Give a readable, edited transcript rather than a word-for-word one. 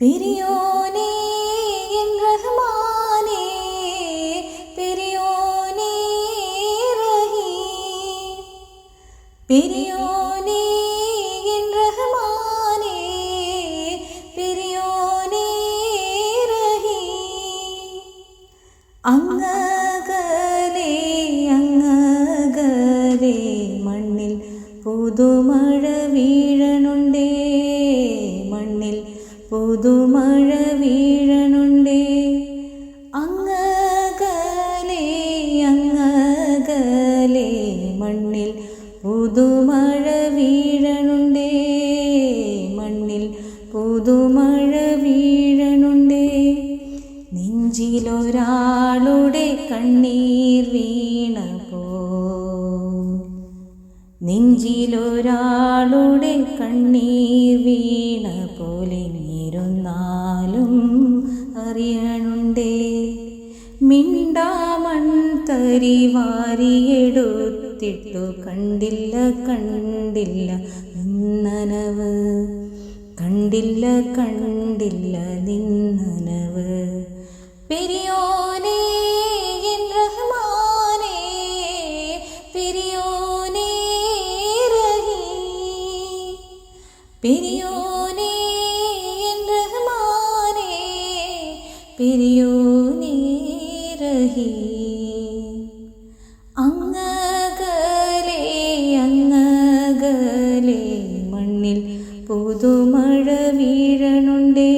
പെരിയോനേ N റഹ്മാനേ, പെരിയോനേ റഹീം, പെരിയോനേ N റഹ്മാനേ, പെരിയോനേ റഹീം. അങ്ങകലെ അങ്ങകലെ മണ്ണിൽ പുതുമഴ വീഴണുണ്ടേ, മണ്ണിൽ പുതുമഴ വീഴണുണ്ടേ. അങ്ങകലെ അങ്ങകലെ മണ്ണിൽ പുതുമഴ വീഴണുണ്ടേ, മണ്ണിൽ പുതുമഴ വീഴണുണ്ടേ. നെഞ്ചിലൊരാളുടെ കണ്ണീർ വീണപ്പോ, നെഞ്ചിലൊരാളുടെ കണ്ണീർ വീണ പോലെ ഇരുന്നാലും അറിയണുണ്ടേ. മിണ്ടാമൺ തരി വാരിയെടുത്തിട്ടു കണ്ടില്ല കണ്ടില്ല നിന്നനവ്, കണ്ടില്ല കണ്ടില്ല നിന്നനവ്. പെരിയോനേ എൻ റഹ്മാനേ, പെരിയോനേ റഹീം, പെരിയോനേ എൻ റഹ്മാനേ, പെരിയോനേ റഹീം. അങ്ങകലെ അങ്ങകലെ മണ്ണിൽ പുതുമഴ വീഴണുണ്ടേ,